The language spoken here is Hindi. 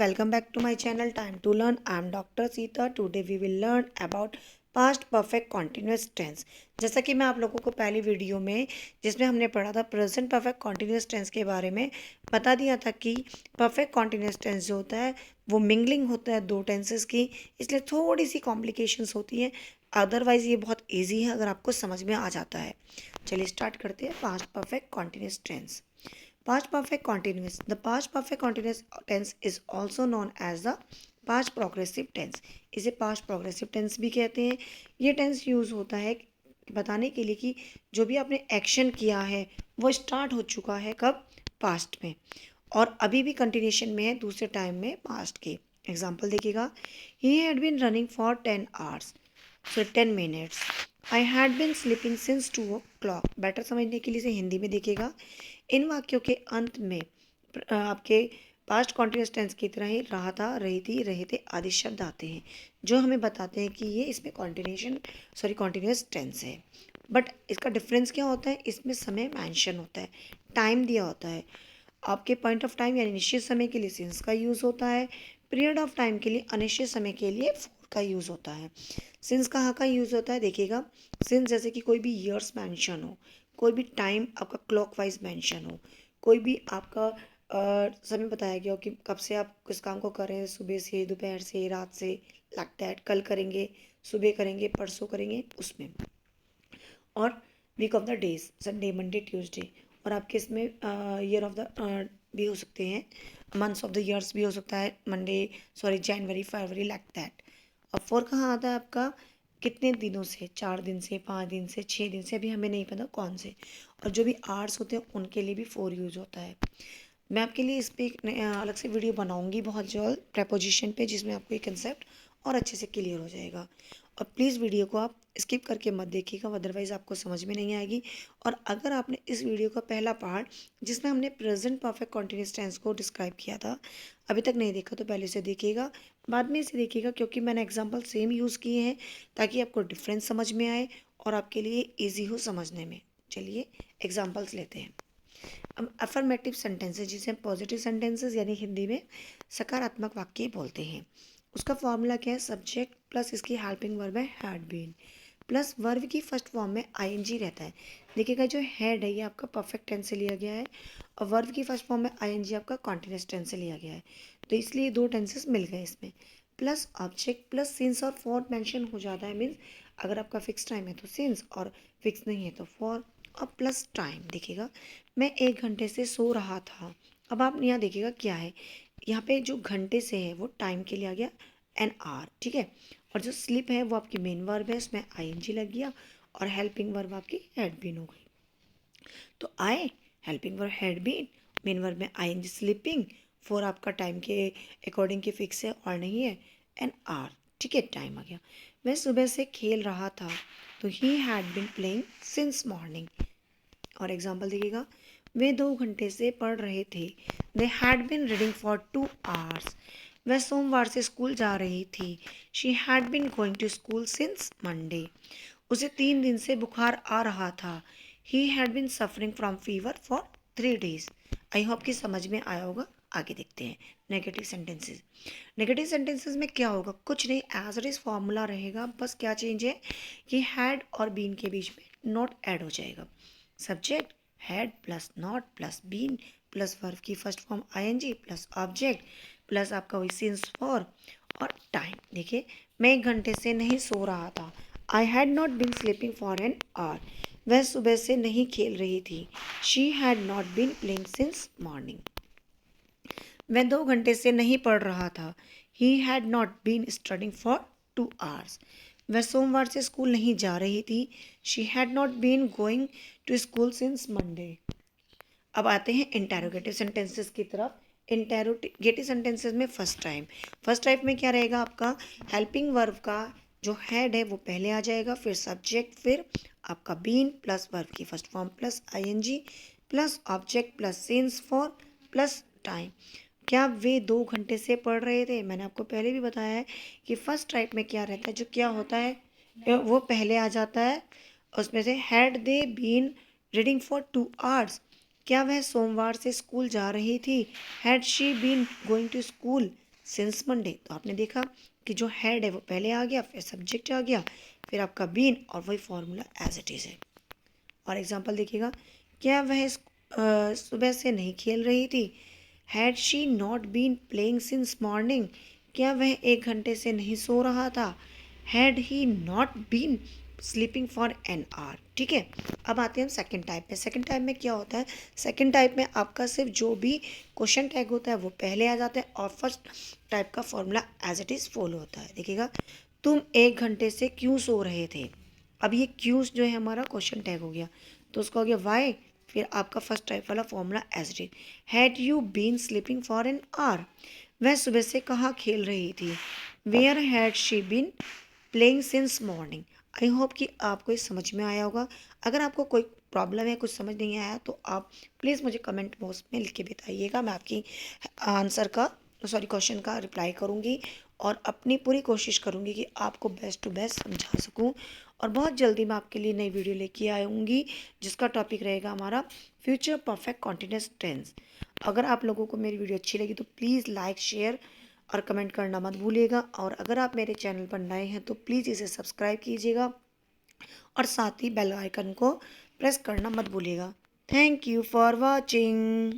welcome back to my channel Time to Learn. I am Dr. Sita. Today we will learn about past perfect continuous tense. जैसा कि मैं आप लोगों को पहली वीडियो में जिसमें हमने पढ़ा था प्रेजेंट परफेक्ट कॉन्टिन्यूस टेंस के बारे में बता दिया था कि परफेक्ट कॉन्टिन्यूस टेंस जो होता है वो मिंगलिंग होता है दो टेंसेस की, इसलिए थोड़ी सी कॉम्प्लिकेशंस होती हैं। अदरवाइज ये बहुत ईजी है अगर आपको समझ में आ जाता है। चलिए स्टार्ट करते हैं। Past perfect continuous tense. Past perfect continuous. The past perfect continuous tense is also known as the past progressive tense. इसे past progressive tense भी कहते हैं। ये tense यूज़ होता है बताने के लिए कि जो भी आपने एक्शन किया है वो स्टार्ट हो चुका है कब, पास्ट में, और अभी भी कंटिन्यूशन में है दूसरे टाइम में पास्ट के। एग्जाम्पल देखिएगा, he had been running for 10 hours, so 10 minutes. I had been sleeping since 2 o'clock। Better समझने के लिए इसे हिंदी में देखिएगा। इन वाक्यों के अंत में आपके पास्ट कॉन्टिन्यूस टेंस की तरह ही रहा था, रही थी, रहे थे आदि शब्द आते हैं जो हमें बताते हैं कि ये इसमें कॉन्टिन्यूस टेंस है। बट इसका डिफरेंस क्या होता है, इसमें समय मेंशन होता है, टाइम दिया होता है। आपके पॉइंट ऑफ टाइम यानी निश्चित समय के लिए सिंस का यूज़ होता है, पीरियड ऑफ टाइम के लिए अनिश्चित समय के लिए फॉर का यूज़ होता है। सिंस कहाँ का यूज़ होता है देखिएगा, सिंस जैसे कि कोई भी ईयर्स मेंशन हो, कोई भी टाइम आपका क्लॉकवाइज मेंशन हो, कोई भी आपका समय बताया गया हो कि कब से आप किस काम को कर रहे हैं, सुबह से, दोपहर से, रात से, लाइक दैट, कल करेंगे, सुबह करेंगे, परसों करेंगे, उसमें। और week of the days, Sunday, Monday, Tuesday. और आपके इसमें ईयर ऑफ द भी हो सकते हैं, मंथ्स ऑफ द ईयर्स भी हो सकता है, जनवरी, फरवरी, लाइक दैट। और फोर कहाँ आता है आपका, कितने दिनों से, 4 दिन से, 5 दिन से, 6 दिन से, अभी हमें नहीं पता कौन से। और जो भी आर्ट्स होते हैं उनके लिए भी फोर यूज होता है। मैं आपके लिए इस पर एक अलग से वीडियो बनाऊंगी बहुत जल्द प्रेपोजिशन पे, जिसमें आपको ये कंसेप्ट और अच्छे से क्लियर हो जाएगा। और प्लीज़ वीडियो को आप स्किप करके मत देखिएगा, अदरवाइज़ आपको समझ में नहीं आएगी। और अगर आपने इस वीडियो का पहला पार्ट जिसमें हमने प्रेजेंट परफेक्ट कॉन्टिन्यूस टेंस को डिस्क्राइब किया था अभी तक नहीं देखा तो पहले से देखिएगा, बाद में इसे देखिएगा, क्योंकि मैंने एग्जाम्पल सेम यूज़ किए हैं ताकि आपको डिफरेंस समझ में आए और आपके लिए ईजी हो समझने में। चलिए एग्जाम्पल्स लेते हैं। अब अफर्मेटिव सेंटेंसेस, जिसे हम पॉजिटिव सेंटेंसेस यानी हिंदी में सकारात्मक वाक्य बोलते हैं, उसका फॉर्मूला क्या है, सब्जेक्ट प्लस इसकी हेल्पिंग वर्ब है हैड बीन, प्लस वर्ब की फर्स्ट फॉर्म में आईएनजी रहता है। देखिएगा जो हैड है ये आपका परफेक्ट टेंस से लिया गया है और वर्ब की फर्स्ट फॉर्म में आईएनजी आपका कॉन्टिन्यूस टेंस से लिया गया है, तो इसलिए दो टेंसेस मिल गए इसमें। प्लस ऑब्जेक्ट प्लस सिंस और फॉर मेंशन हो जाता है, मीन्स अगर आपका फिक्स टाइम है तो सिंस और फिक्स नहीं है तो फॉर। और प्लस टाइम, देखिएगा मैं 1 घंटे से सो रहा था। अब आप यहाँ देखिएगा क्या है, यहाँ पे जो घंटे से है वो टाइम के लिए आ गया एन आर, ठीक है। और जो स्लिप है वो आपकी मेन वर्ब है, उसमें आईएनजी लग गया, और हेल्पिंग वर्ब आपकी हैड बीन हो गई। तो आए helping verb had been, main verb में आईएनजी स्लीपिंग, फोर आपका टाइम के अकॉर्डिंग के फिक्स है और नहीं है, एन आर, ठीक है, टाइम आ गया। वह सुबह से खेल रहा था, तो he had been playing since morning. और एग्जाम्पल देखिएगा, वे 2 घंटे से पढ़ रहे थे, they had been reading for 2 hours. वह सोमवार से स्कूल जा रही थी, she had been going to school since Monday. उसे 3 दिन से बुखार आ रहा था, he had been suffering from fever for 3 days। I hope कि समझ में आया होगा। आगे देखते हैं नेगेटिव सेंटेंसेस। नेगेटिव सेंटेंसेस में क्या होगा, कुछ नहीं, एज इट इज फॉर्मूला रहेगा, बस क्या चेंज है कि हैड और बीन के बीच में नॉट ऐड हो जाएगा। Subject had plus not plus been plus verb की first form ING plus object plus आपका वही सिंस फॉर और टाइम। देखिए मैं 1 घंटे से नहीं सो रहा था, I had not been sleeping for an hour. वह सुबह से नहीं खेल रही थी, she had not been playing since morning. वह 2 घंटे से नहीं पढ़ रहा था, he had not been studying for 2 hours. वह सोमवार से स्कूल नहीं जा रही थी, she had not been going to school since Monday. अब आते हैं इंटेरोगेटिव सेंटेंसेस की तरफ। इंटेरोगेटिव सेंटेंसेस में फर्स्ट टाइप में क्या रहेगा, आपका हेल्पिंग वर्ब का जो हेड है वो पहले आ जाएगा, फिर सब्जेक्ट, फिर आपका बीन प्लस वर्ब की first form plus ING plus object plus since for plus time. क्या वे 2 घंटे से पढ़ रहे थे, मैंने आपको पहले भी बताया है कि फर्स्ट टाइप में क्या रहता है, जो क्या होता है वो पहले आ जाता है, उसमें से had they been reading for 2 hours. क्या वह सोमवार से स्कूल जा रही थी, had she been going to school since Monday, तो आपने देखा कि जो हैड है वो पहले आ गया, फिर सब्जेक्ट आ गया, फिर आपका बीन और वही फॉर्मूला एज इट इज़ है। और एग्जांपल देखिएगा, क्या वह सुबह से नहीं खेल रही थी? Had she not been playing since morning? क्या वह 1 घंटे से नहीं सो रहा था? Had he not been sleeping for an hour? ठीक है, अब आते हैं हम सेकेंड टाइप में। सेकेंड टाइप में क्या होता है? सेकेंड टाइप में आपका सिर्फ जो भी क्वेश्चन टैग होता है वो पहले आ जाता है और फर्स्ट टाइप का formula as it is follow होता है। देखिएगा, तुम 1 घंटे से क्यों सो रहे थे? अब ये क्यूज जो है हमारा क्वेश्चन टैग हो गया, तो उसका हो गया वाई, फिर आपका फर्स्ट टाइप वाला formula as it is. Had you been sleeping for an hour? वह सुबह से कहाँ खेल रही थी? Where had she been playing since morning? I hope कि आपको ये समझ में आया होगा। अगर आपको कोई प्रॉब्लम है, कुछ समझ नहीं आया, तो आप प्लीज़ मुझे कमेंट बॉक्स में लिख के बताइएगा। मैं आपकी आंसर का क्वेश्चन का रिप्लाई करूँगी और अपनी पूरी कोशिश करूँगी कि आपको बेस्ट टू बेस्ट समझा सकूँ। और बहुत जल्दी मैं आपके लिए नई वीडियो लेके आऊँगी जिसका टॉपिक रहेगा हमारा फ्यूचर परफेक्ट कॉन्टिन्यूअस टेंस। अगर आप लोगों को मेरी वीडियो अच्छी लगी तो प्लीज़ लाइक, शेयर और कमेंट करना मत भूलिएगा। और अगर आप मेरे चैनल पर नए हैं तो प्लीज़ इसे सब्सक्राइब कीजिएगा और साथ ही बेल आइकन को प्रेस करना मत भूलिएगा। Thank you for watching.